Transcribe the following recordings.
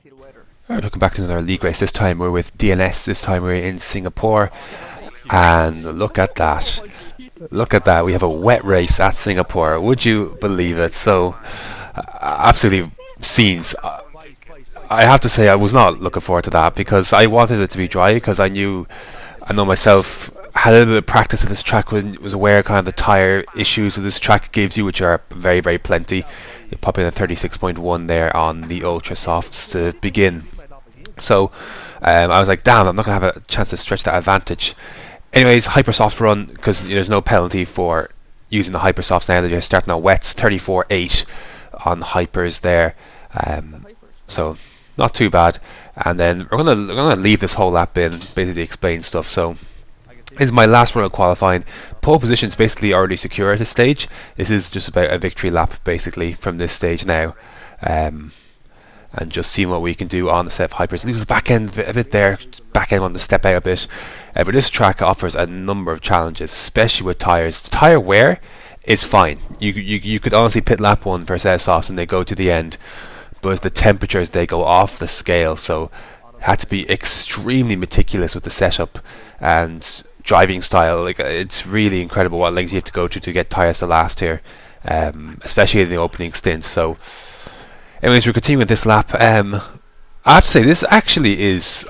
Alright, welcome back to another league race. This time we're with DNS. This time we're in Singapore. And look at that. Look at that. We have a wet race at Singapore. Would you believe it? So, absolutely scenes. I have to say I was not looking forward to that because I wanted it to be dry because I know myself, had a little bit of practice of this track, was aware kind of the tyre issues that this track gives you, which are very, very plenty. You pop in a 36.1 there on the Ultra Softs to begin. So I was like, damn, I'm not going to have a chance to stretch that advantage. Anyways, Hypersoft run, because there's no penalty for using the Hypersofts now that you're starting on wets, 34.8 on Hypers there. So not too bad. And then we're gonna leave this whole lap in, basically explain stuff. So this is my last run of qualifying. Pole position is basically already secure at this stage. This is just about a victory lap basically from this stage now. And just seeing what we can do on the set of Hypers. Leaves the back end a bit there, back end on to step out a bit. But this track offers a number of challenges, especially with tyres. The tyre wear is fine. You could honestly pit lap 1 for SHAREfactory and they go to the end. But the temperatures, they go off the scale, so had to be extremely meticulous with the setup and driving style. Like, it's really incredible what lengths you have to go to get tyres to last here, especially in the opening stint. So anyways, we're continuing with this lap. I have to say, this actually is,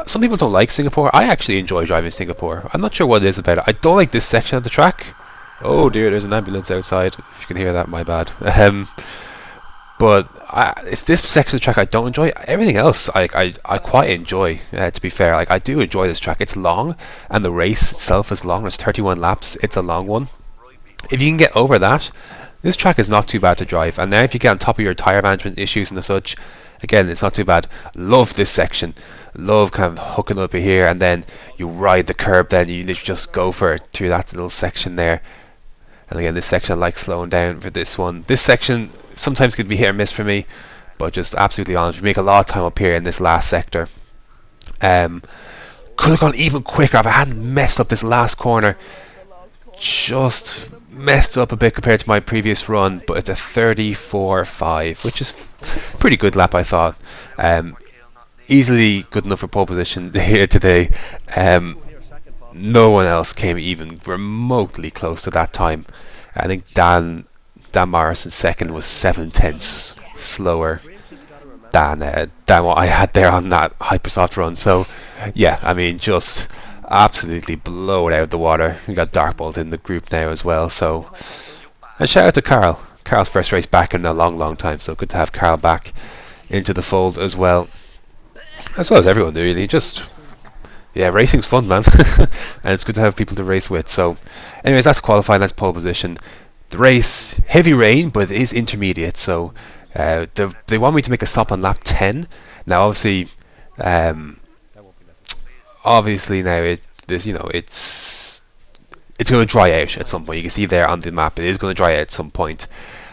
some people don't like Singapore. I actually enjoy driving Singapore. I'm not sure what it is about it. I don't like this section of the track. Oh dear, there's an ambulance outside. If you can hear that, my bad. But it's this section of the track I don't enjoy. Everything else I quite enjoy, to be fair. Like, I do enjoy this track. It's long, and the race itself is long. It's 31 laps. It's a long one. If you can get over that, this track is not too bad to drive. And now if you get on top of your tyre management issues and such, again, it's not too bad. Love this section. Love kind of hooking up here, and then you ride the curb, then you literally just go for it through that little section there. And again, this section I like slowing down for this one. This section sometimes could be hit or miss for me, but just absolutely honest, we make a lot of time up here in this last sector. Could have gone even quicker if I hadn't messed up this last corner. Just messed up a bit compared to my previous run, but it's a 34.5, which is pretty good lap, I thought. Easily good enough for pole position here today. No one else came even remotely close to that time. I think Dan Morrison's second was 7/10 slower than what I had there on that Hypersoft run. So yeah, I mean, just absolutely blow it out of the water. We got Darkbolt in the group now as well. So, and shout out to Carl. Carl's first race back in a long time. So good to have Carl back into the fold as well as everyone really. Just, yeah, racing's fun, man. And it's good to have people to race with. So anyways, that's qualifying, that's pole position. The race, heavy rain, but it is intermediate. So they want me to make a stop on lap 10. Now obviously now it's going to dry out at some point. You can see there on the map it is going to dry out at some point.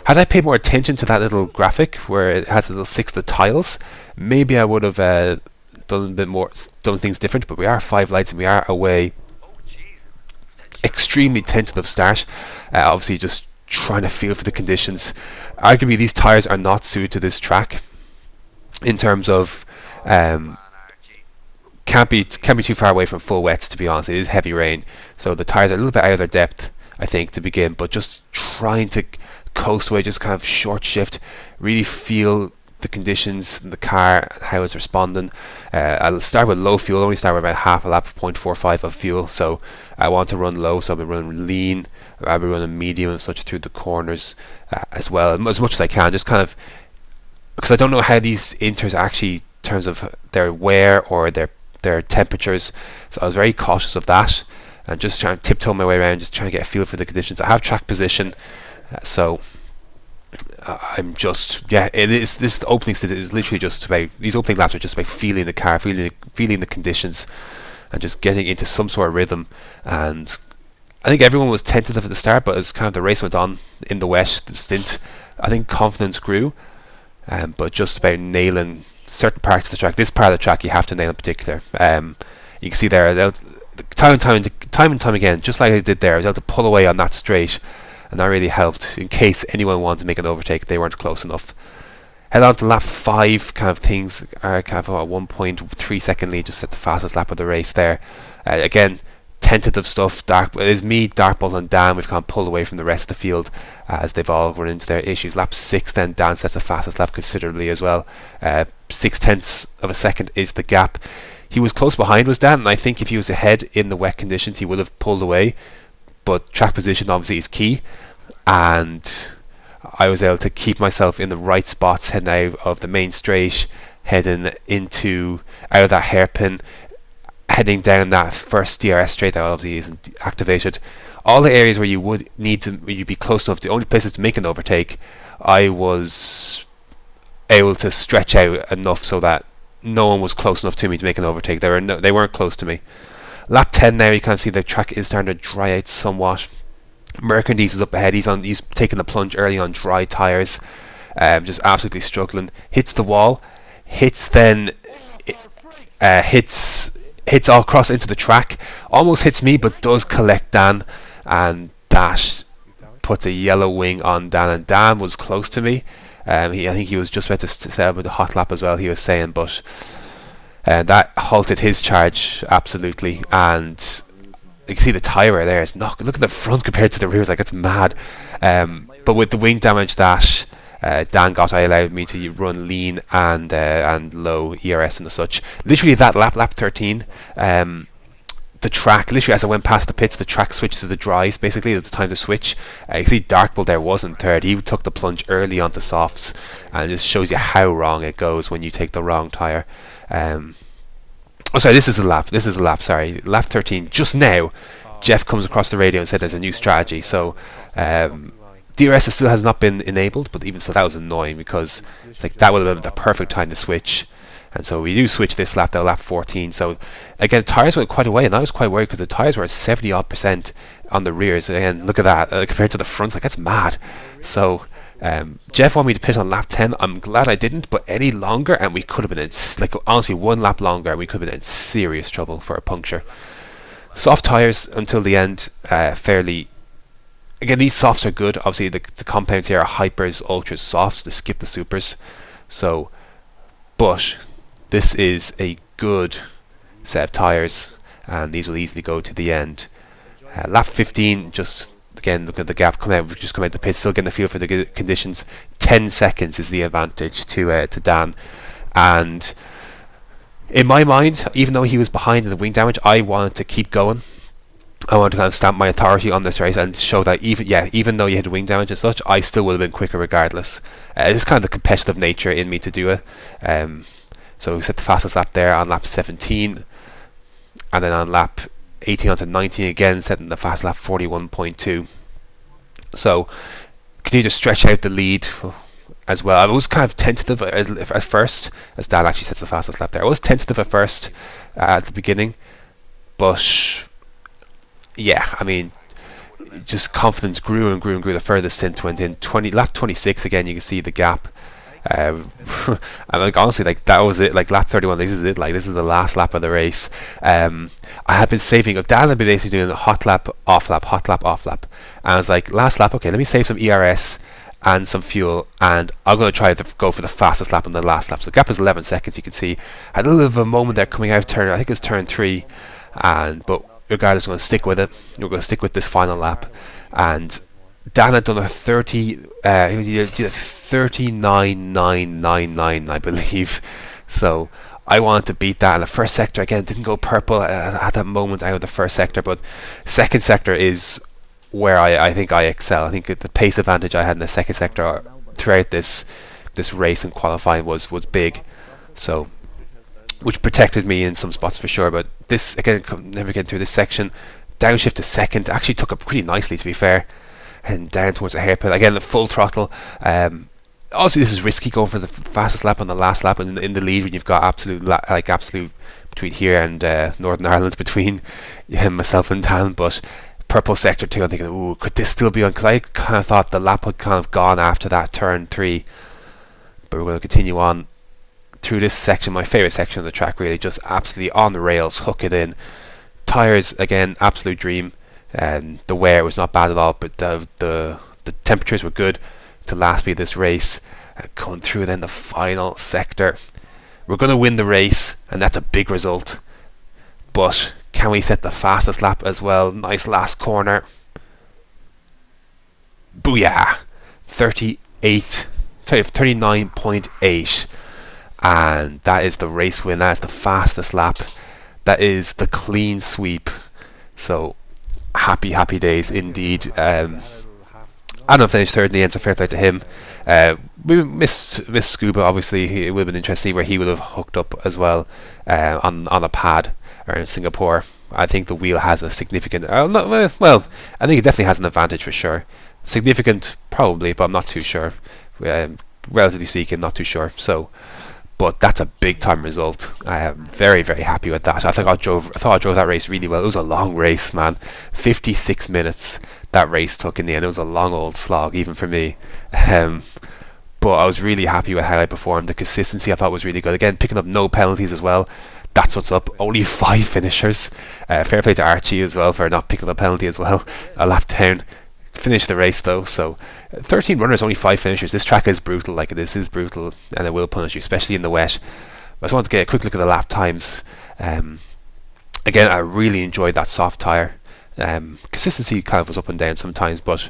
Had I paid more attention to that little graphic where it has the little 6 tiles, maybe I would have done a bit more, done things different. But we are 5 lights and we are away. Extremely tentative start. Obviously just trying to feel for the conditions. Arguably these tyres are not suited to this track in terms of can't be too far away from full wets, to be honest. It is heavy rain, so the tyres are a little bit out of their depth, I think, to begin, but just trying to coast away, just kind of short shift, really feel the conditions in the car, how it's responding. I'll start with low fuel, only start with about half a lap, 0.45 of fuel, so I want to run low, so I'll be running lean, I'll be running medium and such through the corners as well, as much as I can, just kind of, because I don't know how these inters actually, in terms of their wear or their temperatures, so I was very cautious of that, and just trying to tiptoe my way around, just trying to get a feel for the conditions. I have track position, so I'm just, yeah, it is, this opening stint is literally just about, these opening laps are just about feeling the car, feeling the conditions, and just getting into some sort of rhythm. And I think everyone was tentative at the start, but as kind of the race went on in the wet, the stint, I think confidence grew, but just about nailing certain parts of the track. This part of the track you have to nail in particular. You can see there, time and time again, just like I did there, I was able to pull away on that straight, and that really helped in case anyone wanted to make an overtake. They weren't close enough. Head on to lap 5, kind of things are kind of a 1.3 second lead, just set the fastest lap of the race there. Again, tentative stuff. It is me, Darkbolt and Dan. We've kind of pulled away from the rest of the field as they've all run into their issues. Lap 6 then, Dan sets the fastest lap considerably as well. 0.6 of a second is the gap. He was close behind, was Dan, and I think if he was ahead in the wet conditions he would have pulled away, but track position obviously is key, and I was able to keep myself in the right spots heading out of the main straight, heading into out of that hairpin, heading down that first DRS straight that obviously isn't activated. All the areas where you would need to, where you'd be close enough, the only places to make an overtake, I was able to stretch out enough so that no one was close enough to me to make an overtake. They weren't close to me. Lap 10 now, you can see the track is starting to dry out somewhat. Mercandies is up ahead. He's taking the plunge early on dry tyres, just absolutely struggling. Hits the wall, hits all across into the track. Almost hits me, but does collect Dan, and that puts a yellow wing on Dan. And Dan was close to me. I think he was just about to set up with the hot lap as well, he was saying, but that halted his charge absolutely. And you can see the tyre wear there. It's not, look at the front compared to the rear, like it's mad. But with the wing damage that Dan got, I allowed me to run lean and low ERS and such. Literally that lap 13, the track, literally as I went past the pits, the track switched to the dries. Basically, it's time to switch. You see Darkbull there wasn't third. He took the plunge early onto softs, and this shows you how wrong it goes when you take the wrong tyre. Oh, sorry, this is a lap, sorry. Lap 13. Just now, Jeff comes across the radio and said there's a new strategy. So, DRS still has not been enabled, but even so, that was annoying because it's like that would have been the perfect time to switch. And so we do switch this lap, though, lap 14. So, again, tyres went quite away, and I was quite worried because the tyres were at 70-odd% on the rears. Again, look at that, compared to the fronts, like, that's mad. So, Jeff wanted me to pit on lap 10. I'm glad I didn't, but any longer, and we could have been in, like, honestly, one lap longer, and we could have been in serious trouble for a puncture. Soft tyres until the end, fairly. Again, these softs are good. Obviously, the compounds here are hypers, ultras, softs. They skip the supers. So, but this is a good set of tyres, and these will easily go to the end. Lap 15, just again look at the gap come out. We've just come out the pit, still getting the feel for the conditions. 10 seconds is the advantage to Dan, and in my mind, even though he was behind in the wing damage, I wanted to keep going. I wanted to kind of stamp my authority on this race and show that even though you had wing damage and such, I still would have been quicker regardless. It's kind of the competitive nature in me to do it. So we set the fastest lap there on lap 17, and then on lap 18 onto 19 again, setting the fast lap 41.2. So continue to stretch out the lead as well. I was kind of tentative at first, as Dan actually sets the fastest lap there. I was tentative at first at the beginning, but yeah, I mean, just confidence grew and grew and grew the further stint went in. Lap 26 again, you can see the gap. And like honestly, like that was it. Like lap 31, this is it. Like this is the last lap of the race. I had been saving. Dan had been basically doing a hot lap, off lap, hot lap, off lap. And I was like, last lap, okay, let me save some ERS and some fuel, and I'm going to try to go for the fastest lap on the last lap. So the gap is 11 seconds. You can see I had a little bit of a moment there coming out of turn. I think it was turn 3, but regardless, I'm going to stick with it. We're going to stick with this final lap. And Dan had done a 39.999, I believe. So I wanted to beat that. And the first sector again didn't go purple at that moment out of the first sector, but second sector is where I think I excel. I think the pace advantage I had in the second sector throughout this race and qualifying was big. So, which protected me in some spots for sure. But this again, never getting through this section. Downshift to second actually took up pretty nicely, to be fair, and down towards the hairpin again, the full throttle. Obviously, this is risky going for the fastest lap on the last lap and in the lead when you've got absolute between here and Northern Ireland between myself and Dan. But purple sector 2, I'm thinking, ooh, could this still be on? Because I kind of thought the lap had kind of gone after that turn 3. But we're going to continue on through this section, my favourite section of the track, really, just absolutely on the rails, hook it in. Tyres again, absolute dream, and the wear was not bad at all, but the temperatures were good to last me this race. Coming through then the final sector. We're going to win the race, and that's a big result. But can we set the fastest lap as well? Nice last corner. Booyah! 39.8. And that is the race win. That is the fastest lap. That is the clean sweep. So happy days indeed. Adam finished third in the end, so fair play to him. We missed Scuba, obviously. It would have been interesting where he would have hooked up as well on a pad or in Singapore. I think the wheel has a significant... well, I think it definitely has an advantage for sure. Significant, probably, but I'm not too sure. Relatively speaking, not too sure. So, but that's a big time result. I am very happy with that. I thought I drove that race really well. It was a long race, man. 56 minutes that race took in the end. It was a long old slog, even for me. But I was really happy with how I performed. The consistency I thought was really good. Again, picking up no penalties as well. That's what's up. Only 5 finishers. Fair play to Archie as well for not picking up a penalty as well. A lap down. Finished the race though. So 13 runners, only 5 finishers. This track is brutal. Like, this is brutal, and it will punish you, especially in the wet. I just wanted to get a quick look at the lap times. Again, I really enjoyed that soft tyre. Consistency kind of was up and down sometimes, but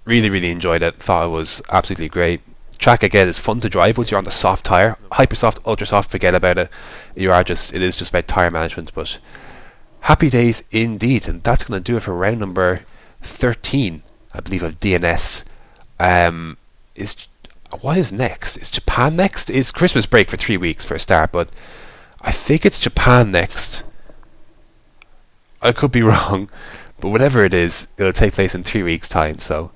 really enjoyed it. Thought it was absolutely great. Track again is fun to drive once you're on the soft tyre. Hyper soft, ultra soft, forget about it. It is just about tyre management. But happy days indeed, and that's going to do it for round number 13, I believe, of DNS. What is next? Is Japan next? It's Christmas break for 3 weeks for a start, but I think it's Japan next. I could be wrong, but whatever it is, it'll take place in 3 weeks' time. So,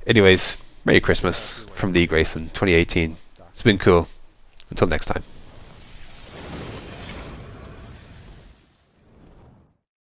anyways, Merry Christmas from League Racing 2018. It's been cool. Until next time.